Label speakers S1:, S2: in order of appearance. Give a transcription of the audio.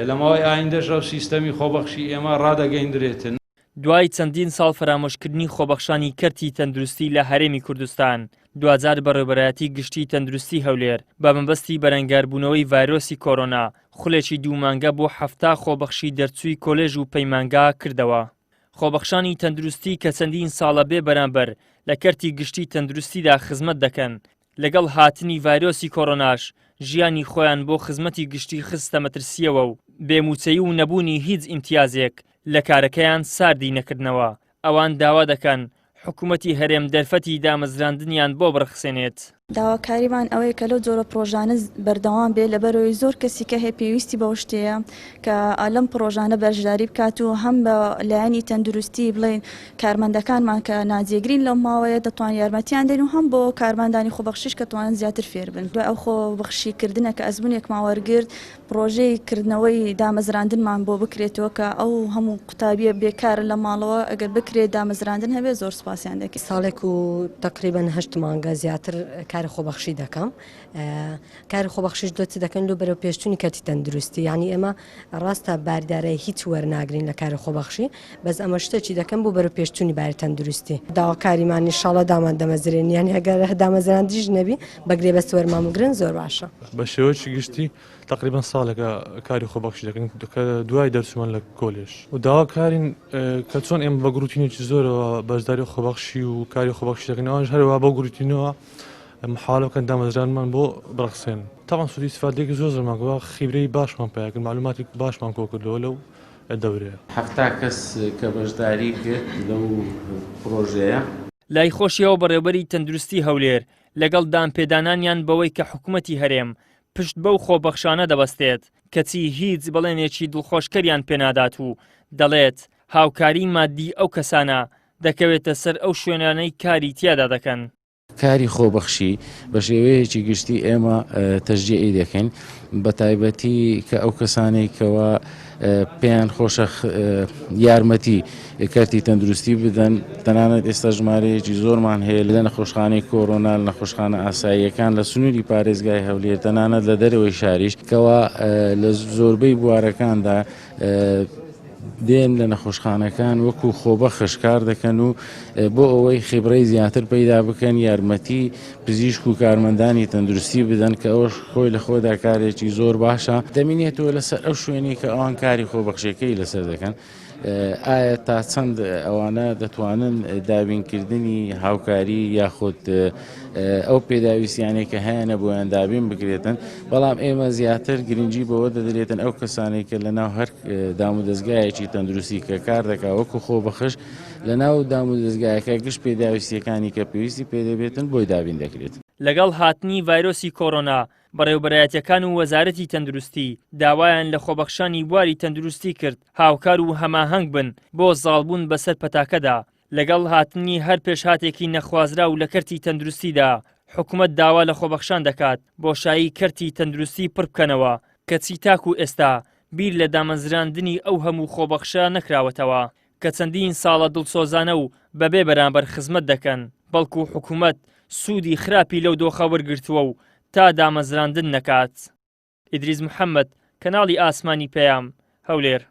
S1: لەماوەی ئایندەش ئەو سیستەمی خۆبەخشی ئێمە ڕادەگەیەندرێتن.
S2: دوای چەندین ساڵ فرامۆشکردنی خۆبەخشانی کەرتی تەندروستی لە هەرێمی کوردستان، دوجار بەڕێوەبەرایەتی گشتی تەندروستی هەولێر بە مەبەستی بەرەنگاربوونەوەی ڤایرۆسی کۆڕۆنا خوڵێکی 2 مانگە بۆ 7 خۆبەخشی دەرچووی کۆلێژ و پەیمانگا کردەوە. خۆبەخشانی تەندروستی کە چەندین ساڵە بێ بەرامبەر لە کەرتی گشتی تەندروستیدا خزمەت دەکەن، لەگەڵ هاتنی ڤایرۆسی کۆڕۆناش ژیانی خۆیان بۆ خزمەتی گشتی خستە مەترسیەوە و بێموچەیی و نەبوونی هیچ ئیمتیازێک لە کارەکەیان ساردی نەکردنەوە. ئەوان داوا دەکەن حکوومەتی هەرێم دەرفەتی دامەزراندنیان بۆ بڕخسێنێت.
S3: داواکاریمان ئەوەیە کە لەو جۆرە پرۆژانە بەردەوام بێ لەبەرەوەی زۆر کەسی کە هەیە پێویستی بەو شتەیە کە لەم پرۆژانە بەشداری بکات و هەم بە لایەنی تەندروستی بڵێن کارمەندەکانمان کە ناجێگرین لەو ماوەیە دەتوان یارمەتیان دێن و هەم بۆ کارمەندانی خۆبەخشیش کە توانن زیاتر فێر بن. دوای ئەو خۆبەخشیکردنە کە ئەزمونێک ماوەرگرت پرۆژەی کردنەوەی دامەزراندنمان بۆ بکرێتەوە کە ئەو هەموو قوتابیە بێکار لە ماڵەوە ئەگەر بکرێت دامەزراندن هەبێ زۆر سپاسیان دەکەین.
S4: ساڵێک و تقریبا 8 مانگە زیاتر کاری خۆبەخشی دەکەم. کاری خۆبەخشیش دوت دەکەن لە بەرەو پێشتونی کەتی تەندروستی، یعنی ئێمە ڕاستە باردارەیە هیچ وەرناگرین لە کاری خۆبەخشی، بەس ئەمە شتێکی دەکەم بۆ بەرەو پێشتونی باری تەندروستی. داواکاریمان ئینشاڵڵا دامان دەمەزرێن، یعنی ئەگەر دامەزراندیش نەبی بەگرێ بەست وەرمان بگرن زۆر باشە.
S5: بە شێوەیەکی گشتی تقریبا ساڵێکە کاری خۆبەخشی دەکەن کە دوای دەرسمان لە کۆلێژ و داواکارین کە چۆن ئێمە بە گروتینێکی زۆرەوە بەشداری خۆبەخشی و کاری خۆبەخشی دەکەن، ئەوانش هەروە بە گروتینەوە محاڵەکەن دامەزرانمان بۆ بڕخسێن. تاوان سوودی استفادەیەکی زۆر زۆرمانکەوە خیبرەی باشمان پیاکرد، معلوماتی باشمان کۆ کردەوە لەو دەورەیە.
S1: 7 کەس کە بەشداری کرد لەو پرۆژەیە.
S2: لای خۆشیەوە بەڕێوەبەری تەندروستی هەولێر لەگەڵ دامپێدانانیان بەوەی کە حکوومەتی هەرێم پشت بەو خۆبەخشانە دەبەستێت کەچی هیچ بەڵێنێکی دڵخۆشکەریان پێنادات و دەڵێت هاوکاری مادی ئەو کەسانە دەکەوێتە سەر ئەو شوێنانەی کاری تیادا دەکەن.
S6: کاری خۆبەخشی بە شێوەیەکی گشتی ئێمە تەشجیعی دەکەین، بە تایبەتی کە ئەو کەسانێکەوە پێیان خۆشە یارمەتی کارتی تەندروستی بدەن. تەنانەت ئێستا ژمارەیەکی زۆرمان هەیە لە نەخۆشخانەی کۆڕۆنا، نەخۆشخانە ئاساییەکان لە سنووری پارێزگای هەولێر، تەنانەت لە دەرەوەی شاریش کەوا لە زۆربەی بوارەکاندا دێن لە نەخۆشخانەکان وەکو خۆبەخش کار دەکەن و بۆ ئەوەی خیبرەی زیاتر پەیدا بکەن یارمەتی پزیشک و کارمەندانی تەندروستی بدەن کە ئەوش خۆی لە خۆدا کارێکی زۆر باشە. دەمینێتەوە لەسەر ئەو شوێنی کە ئەوان کاری خۆبەخشیەکەی لەسەر دەکەن ئایا تا چەند ئەوانە دەتوانن دابینکردنی هاوکاری یاخود ئەو پێداویستیانەی کە هەیەە بۆیان دابین بکرێتن. بەڵام ئێمە زیاتر گرنگی بەوە دەدرێتن ئەو کەسانێک کە لە ناو هەر دام و دەستگایەکی تەندروستی کە کار دەکا وەکو خۆبەخش لە ناو دام و دەستگایەکە گشت پێداویستیەکانی کە پێویستی پێدەبێتن بۆی دابین دەکرێت.
S2: لەگەڵ هاتنی ڤایرۆسی کۆڕۆنا بەڕێوەبەرایەتیەکان و وەزارەتی تەندروستی داوایان لە خۆبەخشانی بواری تەندروستی کرد هاوکار و هەماهەنگ بن بۆ زاڵبوون بەسەر پەتاکەدا. لەگەڵ هاتنی هەر پێشهاتێکی نەخوازرا و لە کەرتی تەندروستیدا حکوومەت داوا لە خۆبەخشان دەکات بۆشایی کەرتی تەندروستی پڕ بکەنەوە کەچی تاکو ئێستا بیر لە دامەزراندنی ئەو هەموو خۆبەخشە نەکراوەتەوە کە چەندین ساڵە دڵسۆزانە و بەبێ بەرامبەر خزمەت دەکەن، بەڵکو حکوومەت سوودی خراپی لەو دۆخە وەرگرتووە و تا دامەزراندن نەکات. ئیدریس محەممەد، کەناڵی ئاسمانی پەیام، هەولێر.